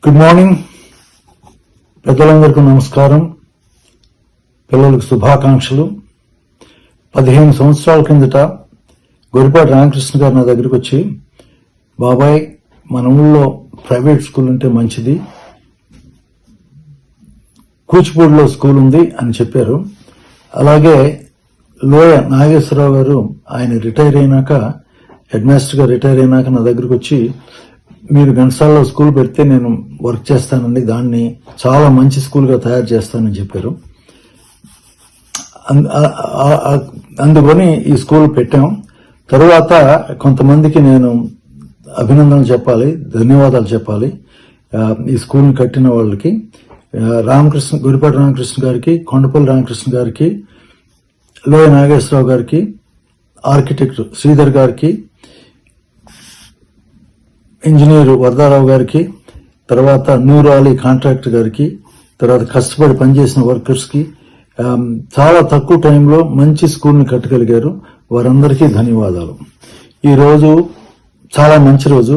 Good morning. పెద్దలందరికీ నమస్కారం. పిల్లలకు శుభాకాంక్షలు. 15 సంవత్సరాల కిందట గొరిపాటి రామకృష్ణ గారు నా దగ్గరికి వచ్చి, బాబాయ్ మన ఊళ్ళో ప్రైవేట్ స్కూల్ ఉంటే మంచిది, కూచిపూడిలో స్కూల్ ఉంది అని చెప్పారు. అలాగే లోయ నాగేశ్వరరావు గారు ఆయన రిటైర్ అయినాక, హెడ్ మాస్టర్గా రిటైర్ అయినాక నా దగ్గరికి వచ్చి, మీరు ఘంటసాలలో స్కూల్ పెడితే నేను వర్క్ చేస్తానండి, దాన్ని చాలా మంచి స్కూల్గా తయారు చేస్తానని చెప్పారు. అందుకని ఈ స్కూల్ పెట్టాం. తరువాత కొంతమందికి నేను అభినందనలు చెప్పాలి, ధన్యవాదాలు చెప్పాలి. ఈ స్కూల్ని కట్టిన వాళ్ళకి గొరిపాటి రామకృష్ణ గారికి, కొండపల్లి రామకృష్ణ గారికి, లోయ నాగేశ్వరరావు గారికి, ఆర్కిటెక్ట్ శ్రీధర్ గారికి, ఇంజనీర్ వరదారావు గారికి, తర్వాత నూరు అలీ కాంట్రాక్టర్ గారికి, తర్వాత కష్టపడి పనిచేసిన వర్కర్స్కి, చాలా తక్కువ టైంలో మంచి స్కూల్ని కట్టగలిగారు. వారందరికీ ధన్యవాదాలు. ఈ రోజు చాలా మంచి రోజు,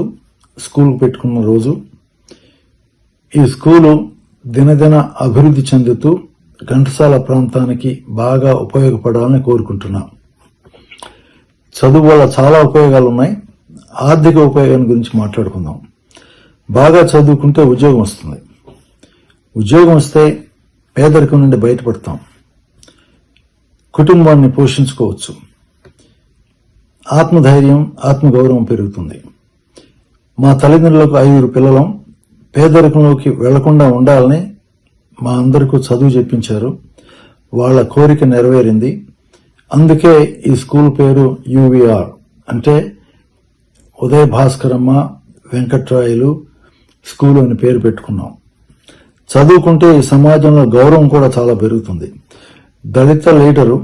స్కూల్ పెట్టుకున్న రోజు. ఈ స్కూలు దినదిన అభివృద్ధి చెందుతూ ఘంటసాల ప్రాంతానికి బాగా ఉపయోగపడాలని కోరుకుంటున్నాం. చదువు వల్ల చాలా ఉపయోగాలు ఉన్నాయి. ఆర్థిక ఉపయోగం గురించి మాట్లాడుకుందాం. బాగా చదువుకుంటే ఉద్యోగం వస్తుంది. ఉద్యోగం వస్తే పేదరికం నుండి బయటపడతాం, కుటుంబాన్ని పోషించుకోవచ్చు, ఆత్మధైర్యం, ఆత్మగౌరవం పెరుగుతుంది. మా తల్లిదండ్రులకు 5 పిల్లలం. పేదరికంలోకి వెళ్లకుండా ఉండాలని మా అందరికీ చదువు చెప్పించారు. వాళ్ళ కోరిక నెరవేరింది. అందుకే ఈ స్కూల్ పేరు యూవీఆర్, అంటే ఉదయ భాస్కరమ్మ వెంకట్రాయలు స్కూల్ అని పేరు పెట్టుకున్నాం. చదువుకుంటే ఈ సమాజంలో గౌరవం కూడా చాలా పెరుగుతుంది. దళిత లీడరు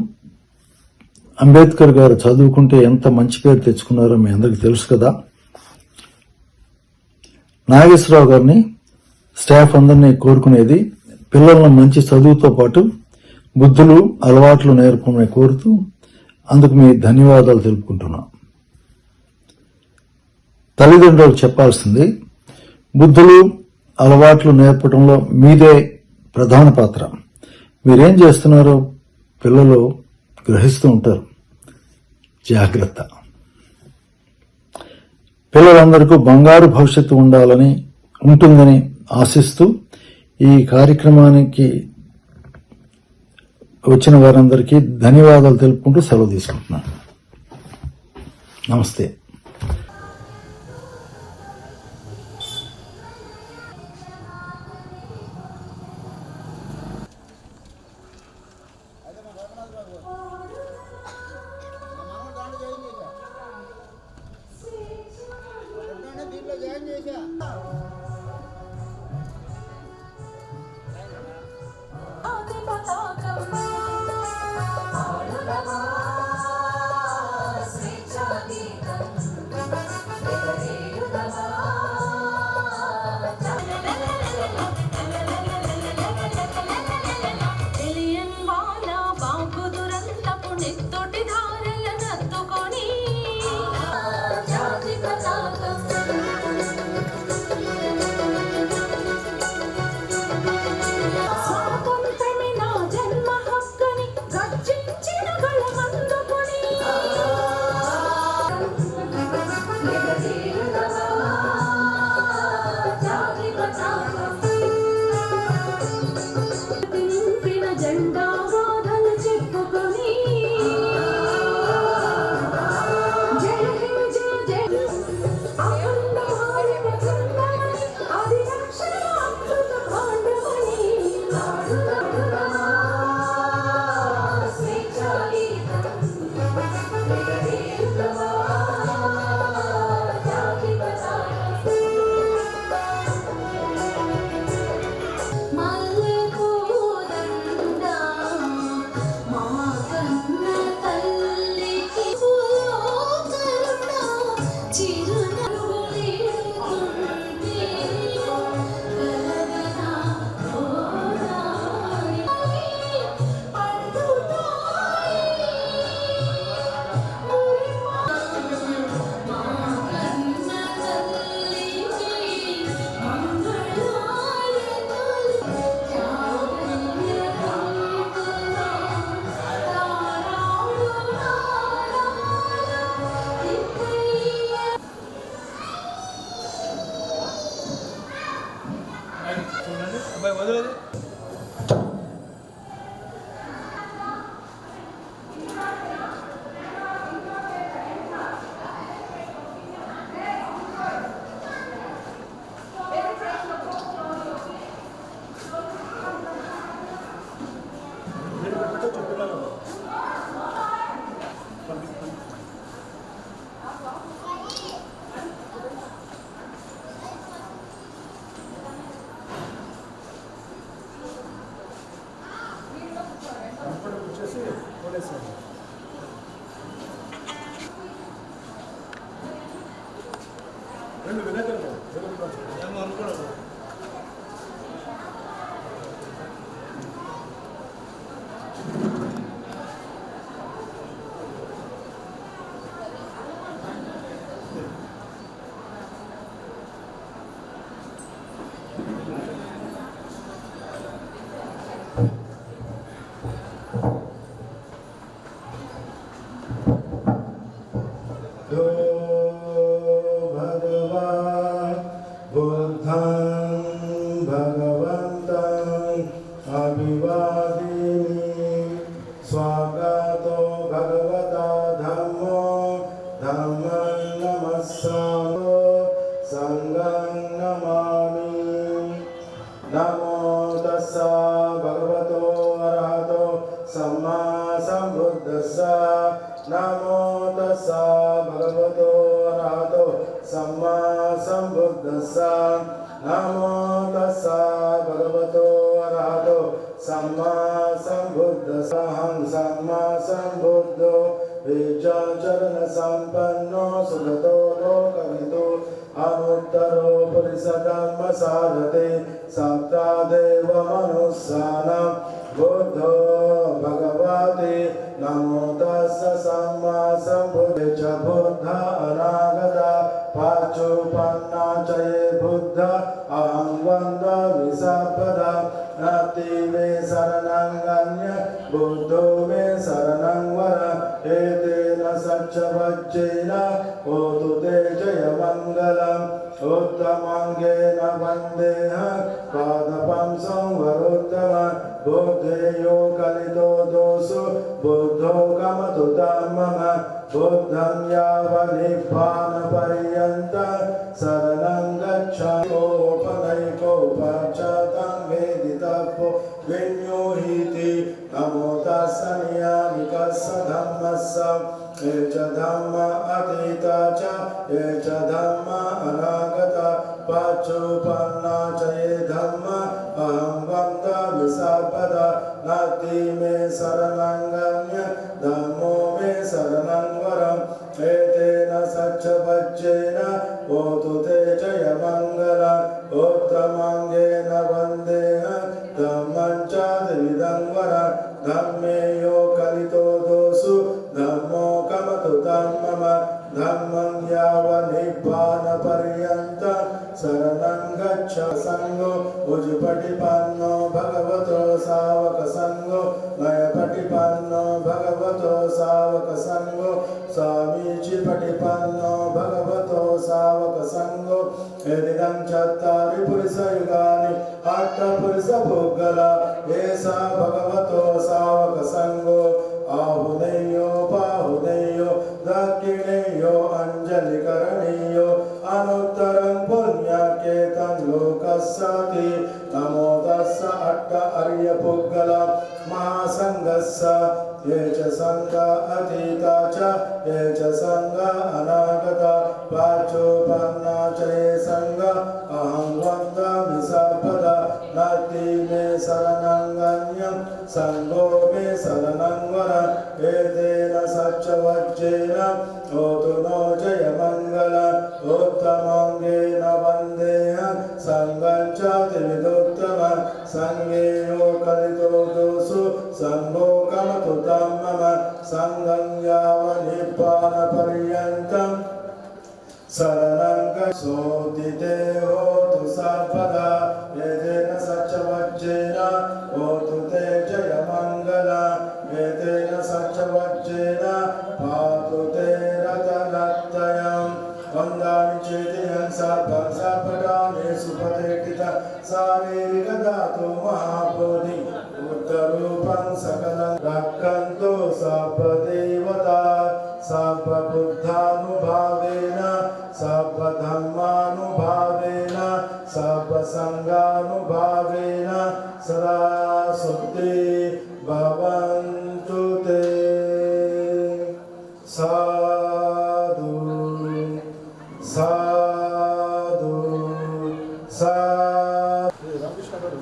అంబేద్కర్ గారు చదువుకుంటే ఎంత మంచి పేరు తెచ్చుకున్నారో మీ అందరికీ తెలుసు కదా. నాగేశ్వరరావు గారిని, స్టాఫ్ అందరినీ కోరుకునేది పిల్లలను మంచి చదువుతో పాటు బుద్ధులు, అలవాట్లు నేర్పమని కోరుతూ అందుకు మీ ధన్యవాదాలు తెలుపుకుంటున్నాం. తల్లిదండ్రులకు చెప్పాల్సింది, బుద్ధులు, అలవాట్లు నేర్పడంలో మీదే ప్రధాన పాత్ర. మీరేం చేస్తున్నారో పిల్లలు గ్రహిస్తూ ఉంటారు. జాగ్రత్త. పిల్లలందరికీ బంగారు భవిష్యత్తు ఉంటుందని ఆశిస్తూ ఈ కార్యక్రమానికి వచ్చిన వారందరికీ ధన్యవాదాలు తెలుపుకుంటూ సెలవు తీసుకుంటున్నాను. నమస్తే. स्वागतो भगवता धम्मो धम्मं नमस्सामो संघं नमामि। नमो तस्सा भगवतो अरहतो सम्मा सम्बुद्धस्सा। नमो तस्सा भगवतो अरहतो सम्मा सम्बुद्धस्सा। नमो तस्सा भगवतो अरहतो सम्मा सम्बुद्धस्सा। सम्मा सम्बुद्धो विचरण संपन्नो सुगतो लोकविदो अनुत्तरो पुरुषधर्म सारथे सप्तादेव मनुष्याणां बुद्धो भगवते। नमो तस्स सम्मा सम्बुद्धे च बुद्ध अनागता पाचोपन्ना च ये बुद्ध अहं वन्दामि सर्वदा। नास्ति मे शरणं गण्य बुद्धो मे शरणं वर। एतेन सच्चवच्चेन होतु ते जयमङ्गलम्। उत्तमाङ्गेन वन्देऽहं पादपं संवरोत्तमम्। बुद्धेयो कलितो दोषो बुद्धो गमतु मम। बुद्धं यावन्निब्बानपर्यन्तं शरणं गच्छामि। ओपनैको पश्चातं वेदितव्यो विन्योहीति। नमो तस्स नियामिकस्य धम्मस्य ये च धम्म अतीता च ये च धम्म अनागता पाचोपन्ना च ये धम्म अहं वन्दामि सर्वदा। नास्ति मे शरणं गण्य धम्मो मे शरणं वरम्। एतेन सच्चवच्चेन होतु ते जयमङ्गलम्। उत्तमाङ्गेन वन्देऽहं धम्मं च द्विविधं वरम्। धम्मे यो कलितो दोषो धम्मो गमतु मम। धम्मं यावन्निब्बानपर्यन्तं शरणं गच्छ। संगो उजुपटिपन्नो भगवतो सावकसंगो मयपटिपन्नो भगवतो सावकसंगो स्वामीचिपटिपन्नो भगवतो सावकसंगो। एदिदं चत्वारि पुरुषयुगानि अष्टपुरुषपुद्गला एषा भगवतो सावकसंगो। आहुनेयो बाहुनेयो दक्षिणेयो अञ्जलिकरणीयो अनुत्तरं पुण्यकेतं लोकस्याति। नमो तस्स अट्ट आर्यपुद्गला महासङ्घस्य ये च संघ अतीता च ये च संघ अनागता पाचोपन्ना च ये संघ अहं वन्दामि सर्वदा। नास्ति मे शरणं गण्यं संघो मे शरणं वर। एतेन सच्चवच्चेन होतु नो जयमङ्गलम्। उत्तमाङ्गेन वन्देऽहं संघं च त्रिविधोत्तमम्। संघे यो कलितो दोषो संघो गमतु मम। संघं यावन्निब्बानपर्यन्तं शरणं गच्छोदिते होतु सर्वदा। एतेन सच्चवच्चेन होतु ते जयमङ्गलम्। एतेन सच्चवच्चेन पातु ते रतनत्रयम्। वन्दामि चेतिनं सर्वं सर्वकामेषु प्रतिष्ठितः शारीरिक धातु महाबोधि बुद्धरूपं सकलं रक्षन्तु सर्वदेवता सर्वबुद्धानुभावेन सर्वधर्मानुभावेन सर्वसंगानुभावेन सदा शुद्धि भवन्तु ते साधु साधु साधु। रामकृष्ण गाరు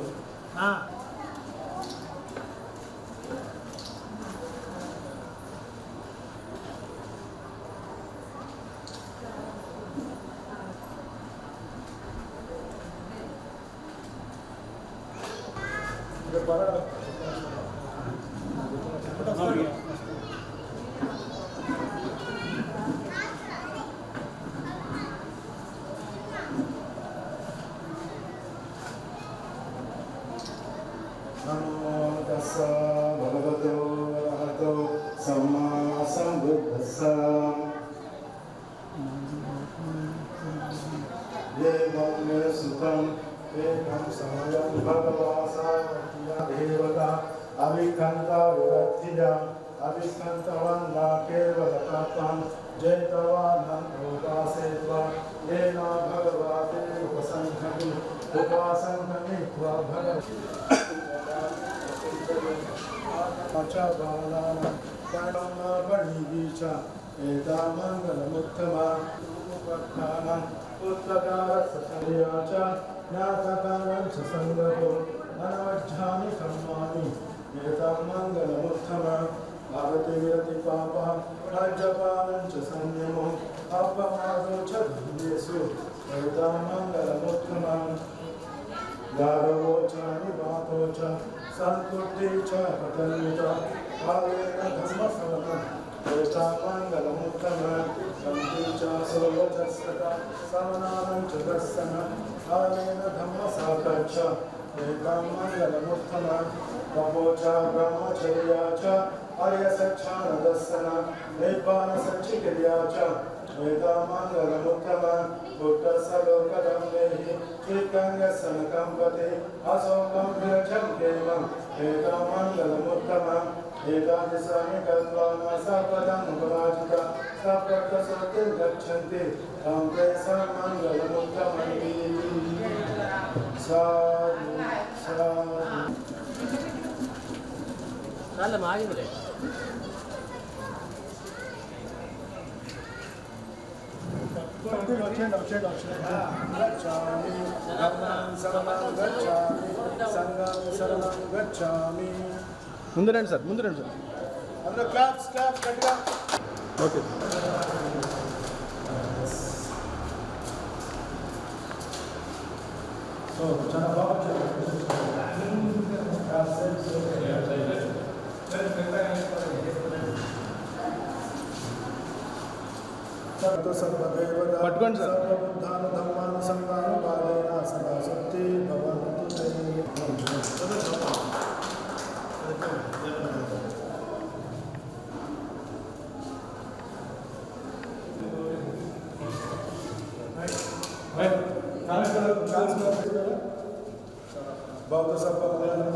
नमो तस्स भगवतो अरहतो सम्मा सम्बुद्धस्स एवं सुतं एकं समयं भगवासा देवता अभिकन्ता विरक्तिजा अभिकन्तवन्ना केवलतत्त्वं जयतवानन्दोपासेत्वा येन भगवते उपसङ्घमि उपासङ्घमित्वा भगवति बालानां कर्णमणिवीचा एतामङ्गलमुत्तमा उपत्थानां पुत्रकारससंया च ज्ञातकारं च सङ्गतो अनवज्झामि कर्माणि एतामङ्गलमुत्तमा भवति विरति पापः राज्यपालं च संयमो अपमादो च धर्मेषु एतामङ्गलमुत्तमा गारवो च निवातो च संतुष्टि च पतन्युत कालेन धर्मफलम् एतामङ्गलमुत्तमं सन्ति च सर्वजस्सता समनानं च दर्शन कालेन धर्मसाकच्च एतामङ्गलमुत्तमं तपो च ब्रह्मचर्या च आर्यसच्छानदर्शन निब्बानसच्चिक्रिया च एतामङ्गलमुत्तमं बुद्धसलोकदं देहि चित्तङ्गसनकम्पते अशोकं विरजं केमम् एतामङ्गलमुत्तमम् एतादृशानि कल्पाना सपदं पराजिता सप्रत्यसोऽतिं गच्छन्ति तं तेषां मङ्गलमुत्तममिति साधु साधु। गच्छामि धम्मं शरणं गच्छामि संघं शरणं गच्छामि। ముందు రండి సార్ అందరూ క్లాప్స్ గట్టిగా. ఓకే సో చాలా బాగా పట్టుకోండి సార్. సర్వబుద్ధాను ధర్మాను సంఘాను బాలేన సదా శక్తి భవంతు. బౌద్ధ సర్వబుద్ధాను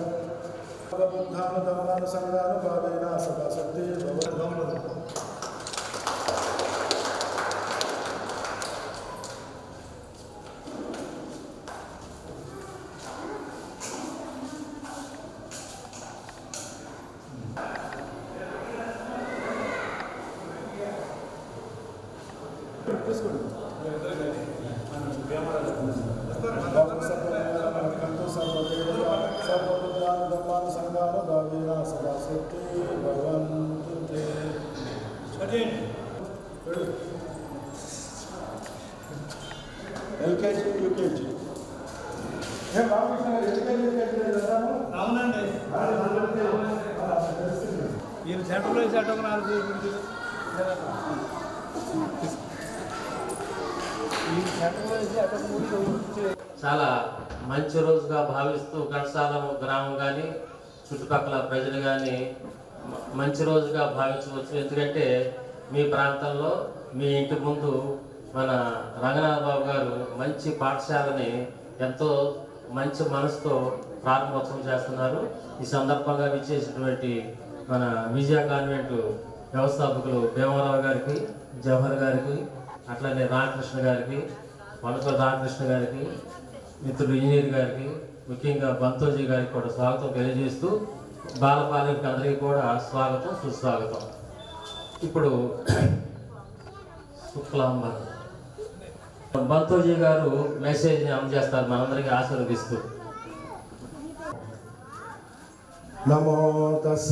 ధర్మాను సంఘాను బాలేన సదా శక్తి భవంతు. सर्वबुद्धानु धर्मानु संघानु भावेन सदा शक्ति भवन्तु ते। ఎల్కేజీ యూకేజీ ఏం రామకృష్ణ గారు ఎల్కేజీ యూకేజీ అవునండి ఈయన సెంటర్లో వేసేట చాలా మంచి రోజుగా భావిస్తూ ఘంటసాల గ్రామం కానీ చుట్టుపక్కల ప్రజలు కానీ మంచి రోజుగా భావించవచ్చు. ఎందుకంటే మీ ప్రాంతంలో మీ ఇంటి ముందు మన రంగనాథ్ బాబు గారు మంచి పాఠశాలని ఎంతో మంచి మనసుతో ప్రారంభోత్సవం చేస్తున్నారు. ఈ సందర్భంగా విచ్చేసినటువంటి మన విజయ కాన్వెంట్ వ్యవస్థాపకులు భీమరావు గారికి, జవహర్ గారికి, అట్లనే రామకృష్ణ గారికి, వనపల్లి రామకృష్ణ గారికి, మిత్రుడు ఇంజనీర్ గారికి, ముఖ్యంగా బంతోజీ గారికి కూడా స్వాగతం తెలియజేస్తూ బాలపాలకి అందరికీ కూడా స్వాగతం, సుస్వాగతం. ఇప్పుడు శుక్లాంబర్ బంతోజీ గారు మెసేజ్ని అందజేస్తారు, మనందరికీ ఆశీర్వదిస్తూ. నమో తస్స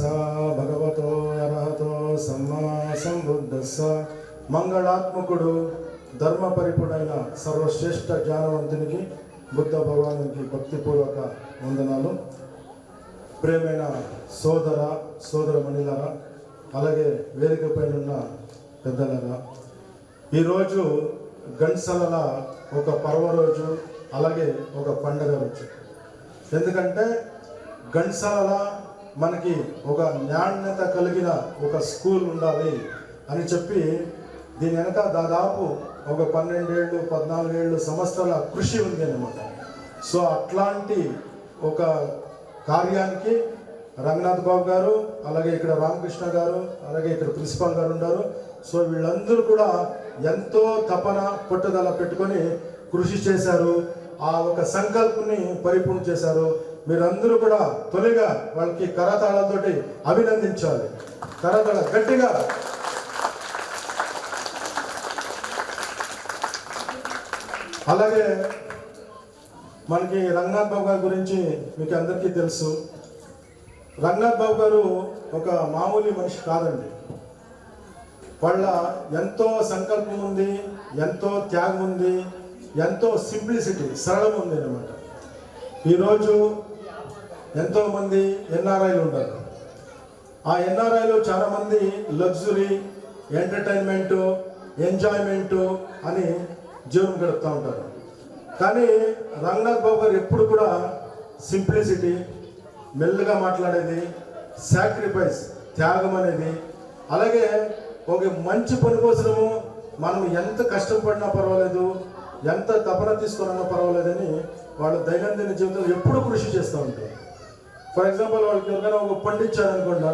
భగవతో అర్హతో సమ్మా సంబుద్ధస్స. మంగళాత్మకుడు ధర్మ పరిపుడైన సర్వశ్రేష్ఠ జ్ఞానవంతునికి బుద్ధ భగవానునికి భక్తిపూర్వక వందనాలు. ప్రేమైన సోదరమణిలారా, అలాగే వేదికపై ఉన్న పెద్దలారా, ఈరోజు గండ్సలల ఒక పర్వ రోజు, అలాగే ఒక పండగ రోజు. ఎందుకంటే గండ్సలల మనకి ఒక నాణ్యత కలిగిన ఒక స్కూల్ ఉండాలి అని చెప్పి దీని వెనక దాదాపు ఒక 12 ఏళ్ళు 14 ఏళ్ళు సంవత్సరాల కృషి ఉంది అన్నమాట. సో అట్లాంటి ఒక కార్యానికి రంగనాథ్ బాబు గారు, అలాగే ఇక్కడ రామకృష్ణ గారు, అలాగే ఇక్కడ ప్రిన్సిపాల్ గారు ఉన్నారు. సో వీళ్ళందరూ కూడా ఎంతో తపన పట్టుదల పెట్టుకొని కృషి చేశారు. ఆ ఒక సంకల్పాన్ని పరిపూర్ణ చేశారు. మీరందరూ కూడా తొలిగా వాళ్ళకి కరతాళంతోటి అభినందించాలి. కరతాళ గట్టిగా. అలాగే మనకి రంగనాథ్ బాబు గారి గురించి మీకు అందరికీ తెలుసు. రంగనాథ్ బాబు గారు ఒక మామూలు మనిషి కాదండి. వాళ్ళ ఎంతో సంకల్పం ఉంది, ఎంతో త్యాగం ఉంది, ఎంతో సింప్లిసిటీ, సరళం ఉంది అన్నమాట. ఈరోజు ఎంతోమంది ఎన్ఆర్ఐలు ఉంటారు. ఆ ఎన్ఆర్ఐలు చాలామంది లగ్జరీ, ఎంటర్టైన్మెంటు, ఎంజాయ్మెంటు అని జీవనం గడుపుతూ ఉంటారు. కానీ రంగనాథ్ బాబు గారు ఎప్పుడు కూడా సింప్లిసిటీ, మెల్లగా మాట్లాడేది, సాక్రిఫైస్, త్యాగం అనేది, అలాగే ఒక మంచి పని కోసము మనం ఎంత కష్టపడినా పర్వాలేదు, ఎంత తపన తీసుకున్నా పర్వాలేదని వాళ్ళ దైనందిన జీవితంలో ఎప్పుడు కృషి చేస్తూ ఉంటారు. ఫర్ ఎగ్జాంపుల్ వాళ్ళకి ఎవరైనా ఒక పండు ఇచ్చారనుకోండి,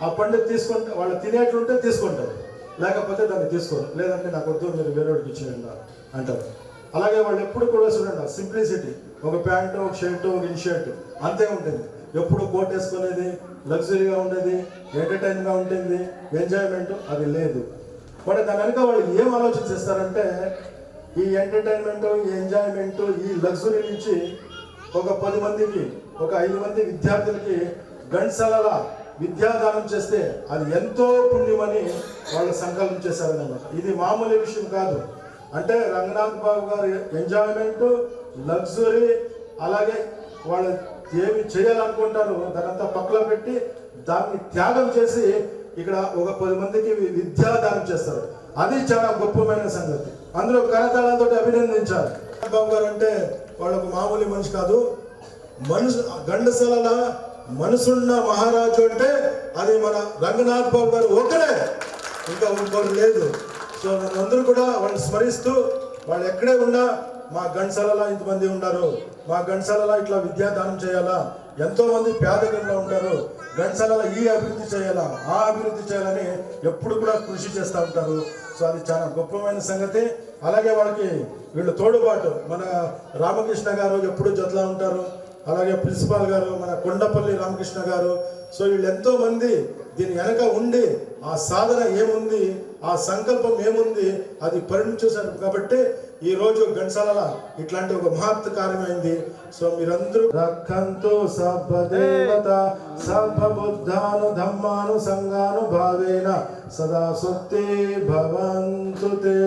ఆ పండు తీసుకుంటే వాళ్ళు తినేట్లుంటే తీసుకుంటారు, లేకపోతే దాన్ని తీసుకోరు. లేదంటే నాకు వద్దు, మీరు వేరేవాడికి ఇచ్చేయండి అంటారు. అలాగే వాళ్ళు ఎప్పుడు కూడా చూడండి సింప్లిసిటీ, ఒక ప్యాంటు, ఒక షర్టు, ఒక ఇన్షర్ట్ అంతే ఉంటుంది. ఎప్పుడు కోట్ వేసుకునేది, లగ్జరీగా ఉండేది, ఎంటర్టైన్గా ఉంటుంది, ఎంజాయ్మెంట్ అది లేదు. బట్ దాని వెనుక వాళ్ళు ఏం ఆలోచన చేస్తారంటే ఈ ఎంటర్టైన్మెంట్, ఈ ఎంజాయ్మెంట్, ఈ లగ్జరీ నుంచి ఒక 10 మందికి, ఒక 5 మంది విద్యార్థులకి గంటసాల విద్యాదానం చేస్తే అది ఎంతో పుణ్యమని వాళ్ళు సంకల్పం చేశారన్నమాట. ఇది మామూలు విషయం కాదు. అంటే రంగనాథ్ బాబు గారు ఎంజాయ్మెంట్, లగ్జరీ, అలాగే వాళ్ళు ఏమి చేయాలనుకుంటారు దానంతా పక్కన పెట్టి దాన్ని త్యాగం చేసి ఇక్కడ ఒక 10 మందికి విద్యాదానం చేస్తారు. అది చాలా గొప్పమైన సంగతి. అందులో కరతాళంతో అభినందించాలి. బాబు గారు అంటే వాళ్ళు ఒక మామూలు మనిషి కాదు. గండసాల మనసున్న మహారాజు అంటే అది మన రంగనాథ్ బాబు గారు ఒకరే, ఇంకా ఇంకోరు లేదు. సో అందరూ కూడా వాళ్ళు స్మరిస్తూ, వాళ్ళు ఎక్కడే ఉన్నా మా గంటసాలలో ఇంతమంది ఉన్నారు, మా గంటసాలలో ఇట్లా విద్యాదానం చేయాలా, ఎంతో మంది పేదరికంలో ఉంటారు, గంటసాలలో ఈ అభివృద్ధి చేయాలా, ఆ అభివృద్ధి చేయాలని ఎప్పుడు కూడా కృషి చేస్తూ ఉంటారు. సో అది చాలా గొప్పమైన సంగతి. అలాగే వాళ్ళకి వీళ్ళు తోడుబాటు మన రామకృష్ణ గారు ఎప్పుడు జతలా ఉంటారు, అలాగే ప్రిన్సిపాల్ గారు మన కొండపల్లి రామకృష్ణ గారు. సో వీళ్ళు ఎంతో మంది దీని వెనక ఉండి ఆ సాధన ఏముంది, ఆ సంకల్పం ఏముంది అది పరిణించేశారు. కాబట్టి ఈరోజు గంటసాల ఇట్లాంటి ఒక మహత్ కార్యమైంది. సో మీరందరూ రక్షంతు సర్వదేవత సర్వబుద్ధాను ధమ్మాను సంగాను భావేన సదా సుక్తి భవంతు తే.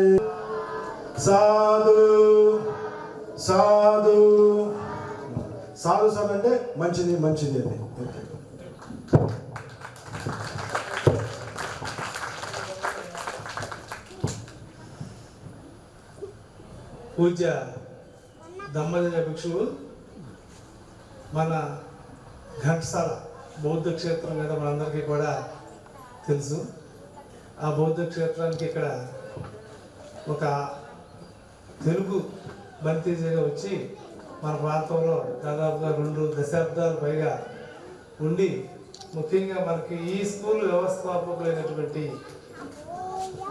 సాధు సాధు సాధు సాధు అంటే మంచిది మంచిది అని. పూజ్య దమ్మజన భిక్షువు మన ఘంటసాల బౌద్ధ క్షేత్రం మీద మనందరికీ కూడా తెలుసు. ఆ బౌద్ధ క్షేత్రానికి ఇక్కడ ఒక తెలుగు బంతీజగా వచ్చి మన ప్రాంతంలో దాదాపుగా 2 దశాబ్దాలు పైగా ఉండి ముఖ్యంగా మనకి ఈ స్కూల్ వ్యవస్థాపకులైనటువంటి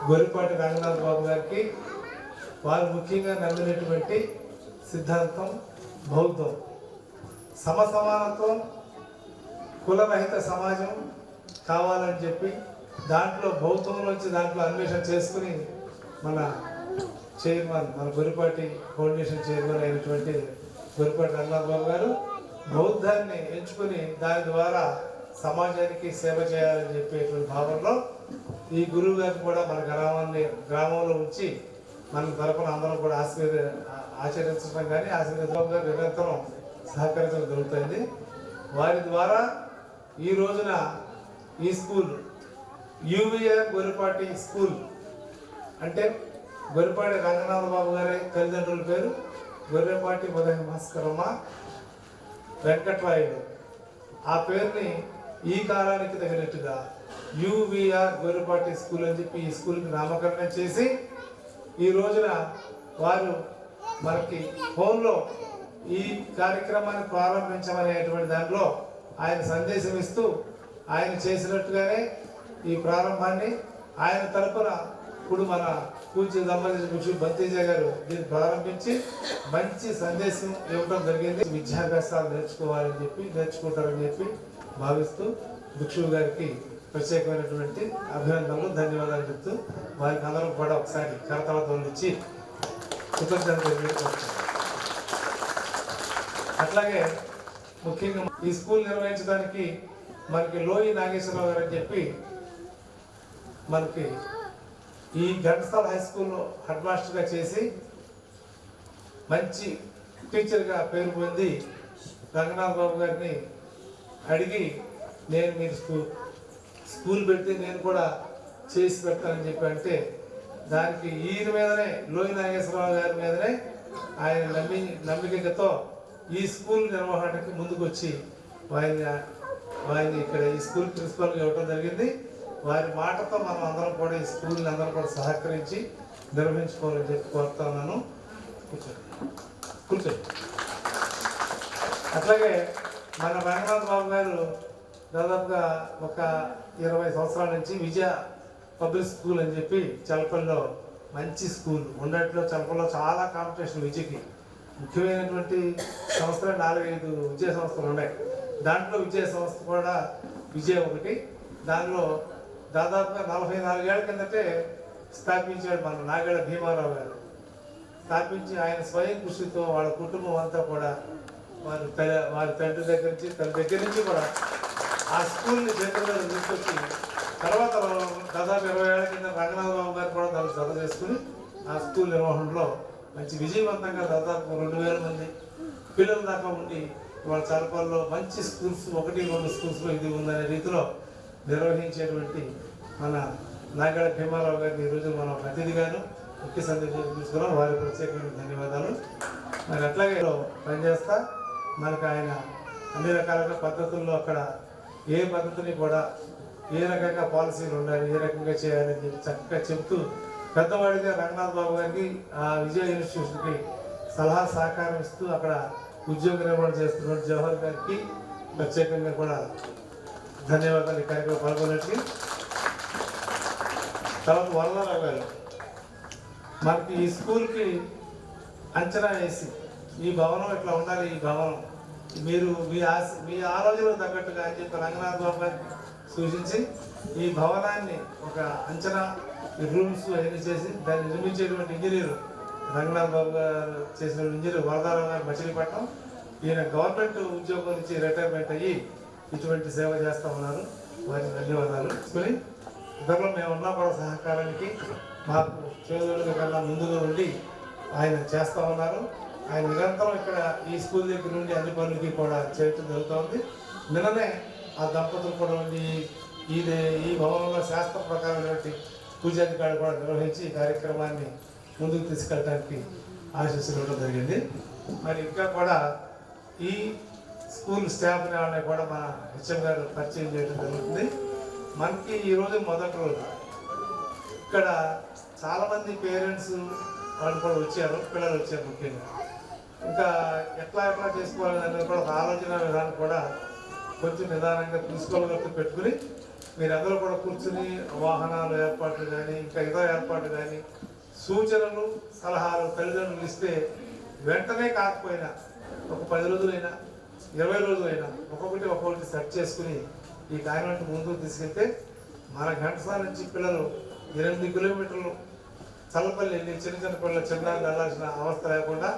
గొరిపాటి రంగనాథ్ బాబు గారికి వారు ముఖ్యంగా నమ్మినటువంటి సిద్ధాంతం బౌద్ధం, సమసమానత్వం, కులరహిత సమాజం కావాలని చెప్పి దాంట్లో బౌద్ధంలోంచి దాంట్లో అన్వేషణ చేసుకుని మన చైర్మన్, మన గొరిపాటి ఫౌండేషన్ చైర్మన్ అయినటువంటి గొరిపాటి రంగనాథ్ బాబు గారు బౌద్ధాన్ని ఎంచుకుని దాని ద్వారా సమాజానికి సేవ చేయాలని చెప్పేటువంటి భావనలో ఈ గురువు గారిని కూడా మన గ్రామంలో ఉంచి మన తరపున అందరం కూడా ఆచరించడం కానీ ఆశీర్వదించడం గారు నిరంతరం సహకరించడం జరుగుతుంది. వారి ద్వారా ఈ రోజున ఈ స్కూల్ యూవీఆర్ గొరిపాటి స్కూల్ అంటే గొరిపాటి రంగనాథ బాబు గారి తల్లిదండ్రుల పేరు గొర్రెపాటి ఉదయ భాస్కరమ్మ వెంకట్రాయుడు. ఆ పేరుని ఈ కాలానికి తగినట్టుగా యూవీఆర్ గొరిపాటి స్కూల్ అని చెప్పి ఈ స్కూల్కి నామకరణం చేసి ఈ రోజున వారు మనకి ఫోన్లో ఈ కార్యక్రమాన్ని ప్రారంభించమనేటువంటి దాంట్లో ఆయన సందేశం ఇస్తూ ఆయన చేసినట్టుగానే ఈ ప్రారంభాన్ని ఆయన తరపున ఇప్పుడు మన పూజ్య దంపతి బంతేజ గారు దీన్ని ప్రారంభించి మంచి సందేశం ఇవ్వడం జరిగింది. విద్యాభ్యాసాలు నేర్చుకుంటారని చెప్పి భావిస్తూ భిక్షువు గారికి ప్రత్యేకమైనటువంటి అభినందనలు, ధన్యవాదాలు చెప్తూ వారికి అందరూ కూడా ఒకసారి కరతాళతో ఇచ్చి కృతజ్ఞతలు. అట్లాగే ముఖ్యంగా ఈ స్కూల్ నిర్వహించడానికి మనకి లోయి నాగేశ్వరరావు గారు అని చెప్పి మనకి ఈ ఘంటసాల హై స్కూల్లో హెడ్ మాస్టర్గా చేసి మంచి టీచర్గా పేరు పొంది రంగనాథ్ బాబు గారిని అడిగి నేను మీరు స్కూల్ పెడితే నేను కూడా చేసి పెడతానని చెప్పి అంటే దానికి ఈయన మీదనే లోయి నాగేశ్వరరావు గారి మీదనే ఆయన నమ్మికతో ఈ స్కూల్ నిర్వహణకి ముందుకు వచ్చి వారిని ఇక్కడ ఈ స్కూల్ ప్రిన్సిపల్గా ఇవ్వడం జరిగింది. వారి మాటతో మనం అందరం కూడా ఈ స్కూల్ని అందరం కూడా సహకరించి నిర్వహించుకోవాలని చెప్పి కోరుతున్నాను. కూర్చోండి. అట్లాగే మన రంగనాథ్ బాబు గారు దాదాపుగా ఒక 20 సంవత్సరాల నుంచి విజయ పబ్లిక్ స్కూల్ అని చెప్పి చలపల్లిలో మంచి స్కూల్ ఉన్నట్లో చలపల్లో చాలా కాంపిటీషన్ విద్యకి ముఖ్యమైనటువంటి సంస్థలు 4-5 విద్యా సంస్థలు ఉన్నాయి. దాంట్లో విద్యా సంస్థ కూడా విజయ ఒకటి. దానిలో దాదాపుగా 44 ఏళ్ల కిందటే స్థాపించాడు మన నాగేళ్ల భీమారావు గారు. స్థాపించి ఆయన స్వయం కృషితో వాళ్ళ కుటుంబం అంతా కూడా వారి తండ్రి దగ్గర నుంచి తన దగ్గర నుంచి కూడా ఆ స్కూల్ని చేతుల్లో తీసుకొచ్చి తర్వాత దాదాపు 20 ఏళ్ల కింద రంగనాథ బాబు గారు కూడా దాన్ని జత చేసుకుని ఆ స్కూల్ నిర్వహణలో మంచి విజయవంతంగా దాదాపు 2000 మంది పిల్లల దాకా ఉండి వాళ్ళ చలపల్లో మంచి స్కూల్స్ 1-2 స్కూల్స్లో ఇది ఉందనే రీతిలో నిర్వహించేటువంటి మన నాగేళ్ల భీమారావు గారిని ఈరోజు మనం అతిథిగాను ముఖ్య సందేశం తీసుకున్నాం. వారికి ప్రత్యేకమైన ధన్యవాదాలు. మరి అట్లాగే పనిచేస్తా మనకు ఆయన అన్ని రకాలుగా పద్ధతుల్లో అక్కడ ఏ పద్ధతిని కూడా ఏ రకంగా పాలసీలు ఉండాలి, ఏ రకంగా చేయాలని చెప్పి చక్కగా చెప్తూ పెద్దవాడిగా రంగనాథ్ బాబు గారికి ఆ విజయ ఇన్స్టిట్యూషన్కి సలహా సహకారం ఇస్తూ అక్కడ ఉద్యోగ నిర్వహణ చేస్తున్న జవహర్ గారికి ప్రత్యేకంగా కూడా ధన్యవాదాలు ఈ కార్యక్రమం పాల్గొన్నట్టుకి. తర్వాత వరదరావు గారు మనకి ఈ స్కూల్కి అంచనా వేసి ఈ భవనం ఇట్లా ఉండాలి, ఈ భవనం మీరు మీ ఆలోచనకు తగ్గట్టుగా అని చెప్పి రంగనాథ్ బాబు గారికి సూచించి ఈ భవనాన్ని ఒక అంచనా రూమ్స్ అవన్నీ చేసి దాన్ని నిర్మించేటువంటి ఇంజనీర్ రంగనాథ్ బాబు గారు చేసిన ఇంజనీర్ వరదారావు గారు మచిలీపట్నం. ఈయన గవర్నమెంట్ ఉద్యోగం నుంచి రిటైర్మెంట్ అయ్యి ఇటువంటి సేవ చేస్తూ ఉన్నారు. వారికి ధన్యవాదాలు. ఇద్దరు మేము ఉన్నా కూడా సహకారానికి మాకు చేదోడుగా కన్నా ముందుగా ఉండి ఆయన చేస్తూ ఉన్నారు. ఆయన నిరంతరం ఇక్కడ ఈ స్కూల్ దగ్గర నుండి అన్ని పనులకి కూడా చేయటం జరుగుతుంది. నిన్ననే ఆ దంపతులు కూడా ఉండి ఈ భవనంలో శాస్త్ర ప్రకారమైనటువంటి పూజాధికారులు కూడా నిర్వహించి ఈ కార్యక్రమాన్ని ముందుకు తీసుకెళ్ళడానికి ఆశీస్సులు ఇవ్వడం జరిగింది. మరి ఇంకా కూడా ఈ స్కూల్ స్టాఫ్ని వాళ్ళని కూడా మన హెచ్ఎం గారు పరిచయం చేయడం జరుగుతుంది. మనకి ఈరోజు మొదటి రోజు ఇక్కడ చాలామంది పేరెంట్స్ వాళ్ళు కూడా వచ్చారు, పిల్లలు వచ్చారు ముఖ్యంగా. ఇంకా ఎట్లా ఎట్లా చేసుకోవాలి అనేది కూడా ఒక ఆలోచన విధానం కూడా కొంచెం నిదానంగా ప్రిన్సిపల్తో పెట్టుకుని మీరందరూ కూడా కూర్చుని వాహనాలు ఏర్పాట్లు కానీ ఇంకా ఇతర ఏర్పాట్లు కానీ సూచనలు సలహాలు తల్లిదండ్రులు ఇస్తే వెంటనే కాకపోయినా ఒక 10 రోజులైనా 20 రోజులైనా ఒక్కొక్కటి సెట్ చేసుకుని ఈ కార్యక్రమం ముందుకు తీసుకెళ్తే మన ఘంటసాల నుంచి పిల్లలు 8 కిలోమీటర్లు చల్లపల్లి వెళ్ళి చిన్న పిల్లలు చిన్నాలు వెళ్ళాల్సిన అవస్థ లేకుండా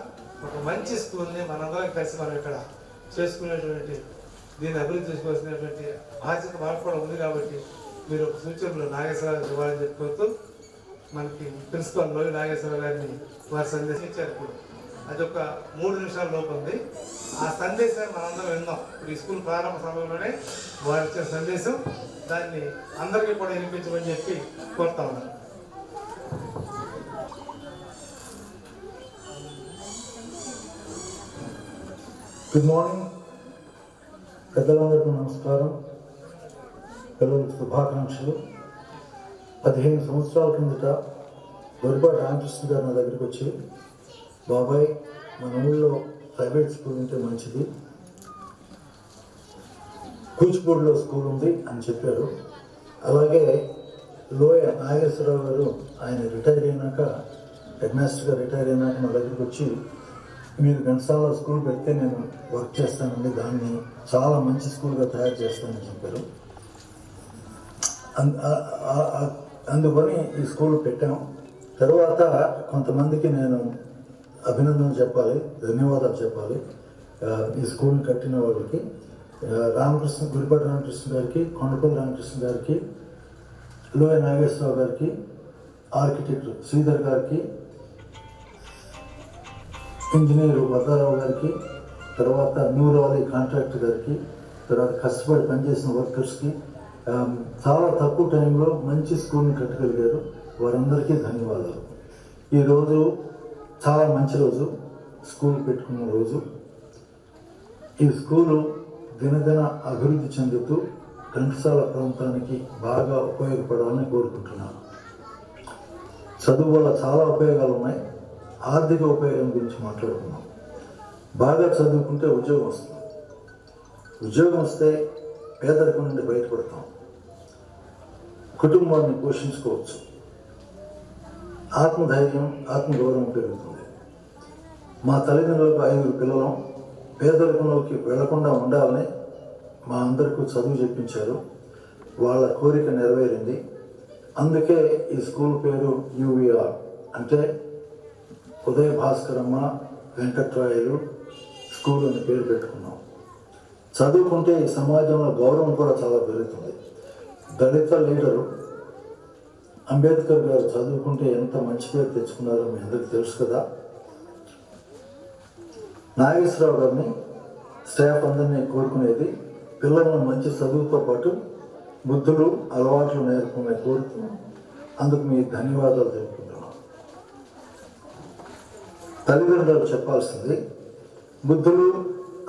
ఒక మంచి స్కూల్ని మనందరం కలిసి మనం ఇక్కడ చేసుకునేటువంటి దీన్ని అభివృద్ధి చేసుకోవాల్సినటువంటి బాధ్యత మనకు కూడా ఉంది. కాబట్టి మీరు ఒక సూచనలు నాగేశ్వరరావు ఇవ్వాలని చెప్పుకోవచ్చు. మనకి ప్రిన్సిపల్ లోయి నాగేశ్వరరావు గారిని వారి సందేశం ఇచ్చారు. ఇప్పుడు అది ఒక 3 నిమిషాల లోపు ఉంది. ఆ సందేశాన్ని మనందరం విందాం. ఇప్పుడు ఈ స్కూల్ ప్రారంభ సమయంలోనే వారు ఇచ్చిన సందేశం, దాన్ని అందరికీ కూడా వినిపించమని చెప్పి కోరుతా ఉన్నాను. Good morning. పెద్దలందరికీ నమస్కారం. పిల్లలకు శుభాకాంక్షలు. 15 సంవత్సరాల కిందట గొర్బాటి రామకృష్ణ గారు నా దగ్గరికి వచ్చి, బాబాయ్ మన ఊళ్ళో ప్రైవేట్ స్కూల్ ఉంటే మంచిది, కూచిపూడిలో స్కూల్ ఉంది అని చెప్పారు. అలాగే లోయ నాగేశ్వరరావు గారు ఆయన రిటైర్ అయినాక, హెడ్ మాస్టర్గా రిటైర్ అయినాక నా దగ్గరికి వచ్చి, మీరు ఘంటసాల స్కూల్ పెడితే నేను వర్క్ చేస్తానండి, దాన్ని చాలా మంచి స్కూల్గా తయారు చేస్తానని చెప్పారు. అందుకని ఈ స్కూల్ పెట్టాం. తర్వాత కొంతమందికి నేను అభినందనలు చెప్పాలి, ధన్యవాదాలు చెప్పాలి. ఈ స్కూల్ని కట్టిన వాళ్ళకి గురిపాటి రామకృష్ణ గారికి, కొండపల్లి రామకృష్ణ గారికి, లోయ నాగేశ్వరరావు గారికి, ఆర్కిటెక్ట్ శ్రీధర్ గారికి, ఇంజనీరు వద్దారావు గారికి, తర్వాత న్యూరాలజీ కాంట్రాక్టర్ గారికి, తర్వాత కష్టపడి పనిచేసిన వర్కర్స్కి, చాలా తక్కువ టైంలో మంచి స్కూల్ని కట్టగలిగారు. వారందరికీ ధన్యవాదాలు. ఈరోజు చాలా మంచి రోజు, స్కూల్ పెట్టుకున్న రోజు. ఈ స్కూలు దినదిన అభివృద్ధి చెందుతూ ఘంటసాల ప్రాంతానికి బాగా ఉపయోగపడాలని కోరుకుంటున్నాను. చదువు వల్ల చాలా ఉపయోగాలు ఉన్నాయి. ఆర్థిక ఉపయోగం గురించి మాట్లాడుకున్నాం. బాగా చదువుకుంటే ఉద్యోగం వస్తుంది. ఉద్యోగం వస్తే పేదరికం నుండి బయటపడతాం, కుటుంబాన్ని పోషించుకోవచ్చు, ఆత్మధైర్యం, ఆత్మగౌరవం పెరుగుతుంది. మా తల్లిదండ్రులకు 5 పిల్లలం పేదరికంలోకి వెళ్లకుండా ఉండాలని మా అందరికీ చదువు చెప్పించారు. వాళ్ళ కోరిక నెరవేరింది. అందుకే ఈ స్కూల్ పేరు UVR అంటే ఉదయ భాస్కరమ్మ వెంకట్రాయలు స్కూల్ అని పేరు పెట్టుకున్నాం. చదువుకుంటే ఈ సమాజంలో గౌరవం కూడా చాలా పెరుగుతుంది. దళిత లీడరు అంబేద్కర్ గారు చదువుకుంటే ఎంత మంచి పేరు తెచ్చుకున్నారో మీ అందరికీ తెలుసు కదా. నాగేశ్వరరావు గారిని స్టాఫ్ అందరినీ కోరుకునేది పిల్లలను మంచి చదువుతో పాటు బుద్ధులు అలవాట్లు నేర్పుకునే కోరుతూ అందుకు మీ ధన్యవాదాలు తెలుపుకుంటున్నాం. తల్లిదండ్రులు చెప్పాల్సింది, బుద్ధులు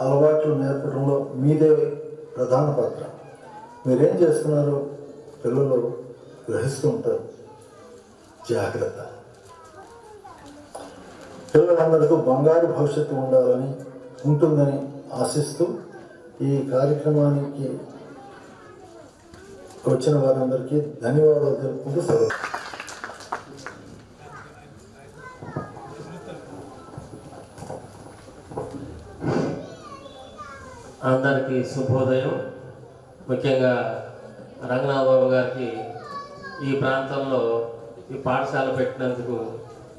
అలవాట్లు నేర్పడంలో మీదే ప్రధాన పాత్ర. మీరేం చేస్తున్నారో పిల్లలు గ్రహిస్తూ ఉంటారు. జాగ్రత్త. పిల్లలందరికీ బంగారు భవిష్యత్తు ఉంటుందని ఆశిస్తూ ఈ కార్యక్రమానికి వచ్చిన వారందరికీ ధన్యవాదాలు తెలుపుకుంటూ సెలవు. అందరికీ శుభోదయం. ముఖ్యంగా రంగనాథ్ బాబు గారికి ఈ ప్రాంతంలో ఈ పాఠశాల పెట్టినందుకు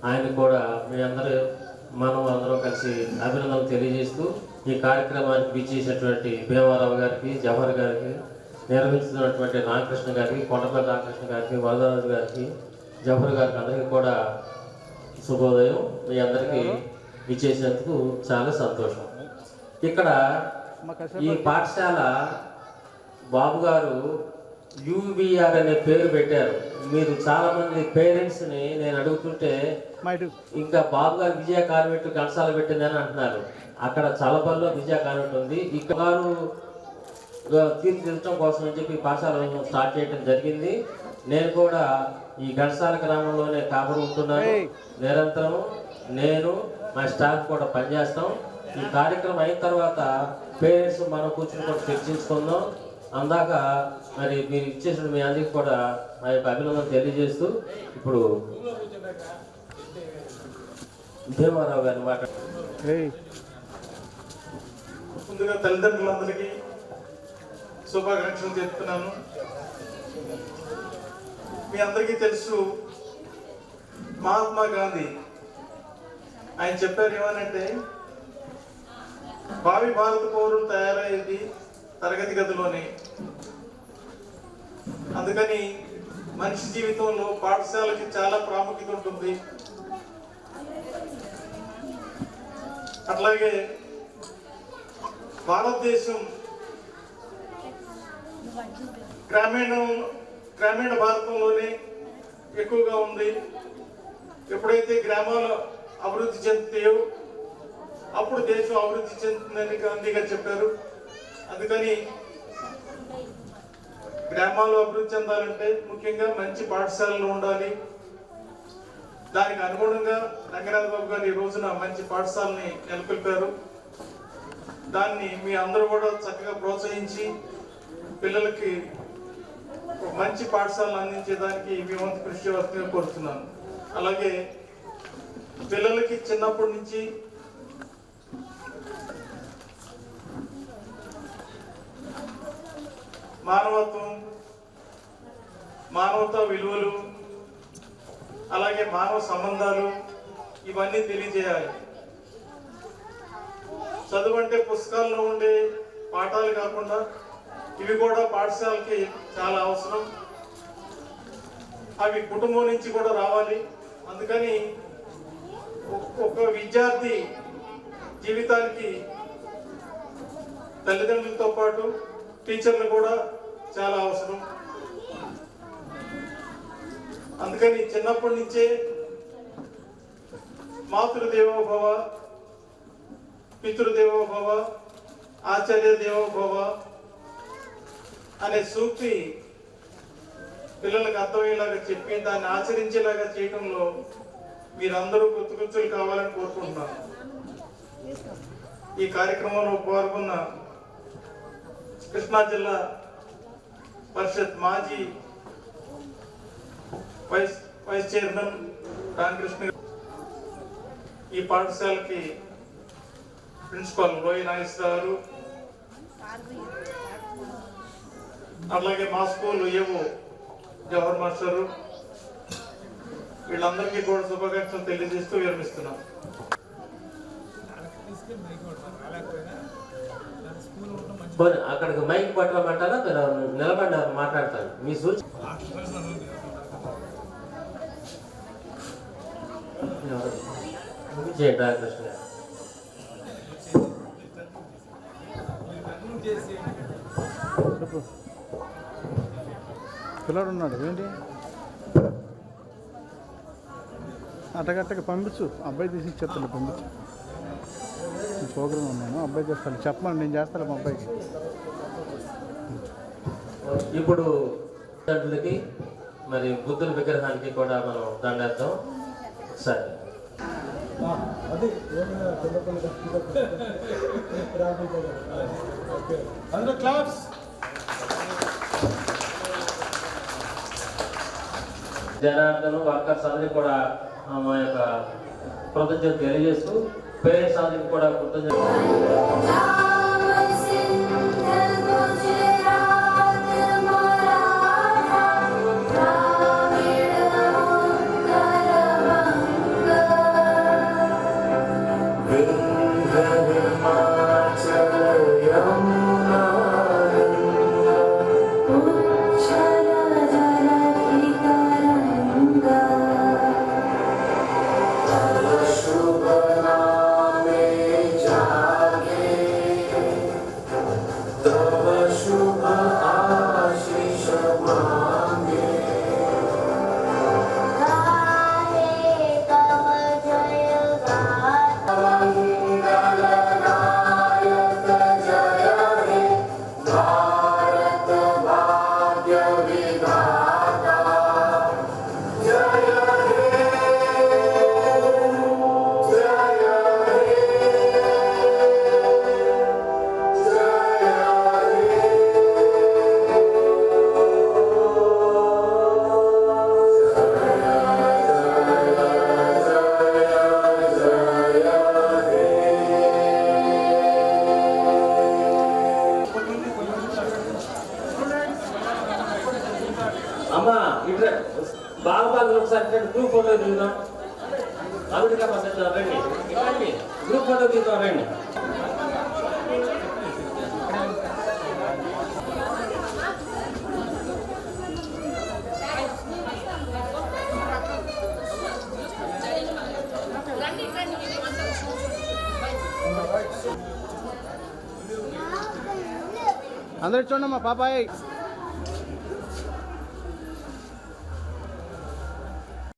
ఆయన కూడా మీ అందరూ కలిసి అభినందనలు తెలియజేస్తూ ఈ కార్యక్రమానికి విచ్చేసినటువంటి భీమారావు గారికి, జవహర్ గారికి, నిర్వహిస్తున్నటువంటి రామకృష్ణ గారికి, కొండపల్లి రామకృష్ణ గారికి, వరదరాజు గారికి, జవహర్ గారికి అందరికీ కూడా శుభోదయం. మీ అందరికీ విచ్చేసినందుకు చాలా సంతోషం. ఇక్కడ ఈ పాఠశాల బాబు గారు UVR అనే పేరు పెట్టారు. మీరు చాలా మంది పేరెంట్స్ని నేను అడుగుతుంటే ఇంకా బాబు గారు విజయ కాన్వెంట్ ఘంటసాల పెట్టిందని అంటున్నారు. అక్కడ చలపల్లిలో విజయ కాన్వెంట్ ఉంది. ఇక్కడ గారు తీర్చిదిద్దడం కోసం అని చెప్పి పాఠశాలను స్టార్ట్ చేయడం జరిగింది. నేను కూడా ఈ ఘంటసాల గ్రామంలోనే కాపురం ఉంటున్నాను. నిరంతరం నేను మా స్టాఫ్ కూడా పనిచేస్తాం. ఈ కార్యక్రమం అయిన తర్వాత పేరెంట్స్ మనం కూర్చుని కూడా చర్చించుకుందాం. అందాక మరి మీరు ఇచ్చేసిన మీ అందరికి కూడా మా యొక్క అభినందనలు తెలియజేస్తూ ఇప్పుడు భీమారావు గారిని ముందుగా తల్లిదండ్రులందరికీ శుభాకాంక్షలు చెప్తున్నాను. మీ అందరికీ తెలుసు, మహాత్మా గాంధీ ఆయన చెప్పారు ఏమనంటే, భావి భారత పౌరులు తయారయ్యేది తరగతి గదిలోనే. అందుకని మనిషి జీవితంలో పాఠశాలకి చాలా ప్రాముఖ్యత ఉంటుంది. అట్లాగే భారతదేశం గ్రామీణ భారతంలోనే ఎక్కువగా ఉంది. ఎప్పుడైతే గ్రామాలు అభివృద్ధి చెందుతాయో అప్పుడు దేశం అభివృద్ధి చెందుతుందని గాంధీ గారు చెప్పారు. అందుకని గ్రామాల్లో అభివృద్ధి చెందాలంటే ముఖ్యంగా మంచి పాఠశాలలు ఉండాలి. దానికి అనుగుణంగా రంగనాథ్ బాబు గారు ఈ రోజున మంచి పాఠశాలని నెలకొల్పారు. దాన్ని మీ అందరూ కూడా చక్కగా ప్రోత్సహించి పిల్లలకి మంచి పాఠశాలను అందించేదానికి మీ వంతు కృషి చేయవలసిందిగా కోరుతున్నాను. అలాగే పిల్లలకి చిన్నప్పటి నుంచి మానవత్వం, మానవతా విలువలు, అలాగే మానవ సంబంధాలు ఇవన్నీ తెలియజేయాలి. చదువు అంటే పుస్తకాల్లో ఉండే పాఠాలు కాకుండా ఇవి కూడా పాఠశాలకి చాలా అవసరం. అవి కుటుంబం నుంచి కూడా రావాలి. అందుకని ఒక విద్యార్థి జీవితానికి తల్లిదండ్రులతో పాటు టీచర్లు కూడా చాలా అవసరం. అందుకని చిన్నప్పటి నుంచే మాతృదేవోభవ, పితృదేవోభవ, ఆచార్య దేవోభవ అనే సూక్తి పిల్లలకు అర్థమయ్యేలాగా చెప్పి దాన్ని ఆచరించేలాగా చేయడంలో మీరందరూ గుర్తులు కావాలని కోరుకుంటున్నాను. ఈ కార్యక్రమంలో పాల్గొన్న కృష్ణా జిల్లా పరిషత్ మాజీ వైస్ చైర్మన్ రామకృష్ణ, ఈ పాఠశాలకి ప్రిన్సిపాల్ రోయి నాగేశ్వర గారు, అలాగే మా స్కూల్ ఏవో జవహర్ మాస్టరు, వీళ్ళందరికీ కూడా శుభాకాంక్షలు తెలియజేస్తూ విరమిస్తున్నాం. అక్కడికి మైక్ పట్టమంటారా? నిలబడి మాట్లాడతాను. మీ సూచన రామకృష్ణ గారు. పిల్లడు ఉన్నాడు ఏంటి, అట్టగట్టగా పంపించు, అబ్బాయి తీసి చెప్తాను, పంపించు. ప్రోగ్రామ్ ఉన్నాను, అబ్బాయి చేస్తాను, చెప్పమని నేను చేస్తాను మా అబ్బాయికి. ఇప్పుడు తండ్రులకి మరి బుద్ధుల విగ్రహానికి కూడా మనం దండేద్దాం. సరే, జనార్దన్ వర్కర్స్ అందరికీ కూడా మా యొక్క కృతజ్ఞత తెలియజేస్తూ పేరెంట్స్ అందరికీ కూడా కృతజ్ఞత. బాగా ఒకసారి గ్రూప్ ఫోటో దిగుదాం. అమెరికా పద్ధతి రండి, రండి గ్రూప్ ఫోటో దిగుతాం రండి. అందరూ చూడండి మా పాపాయ్.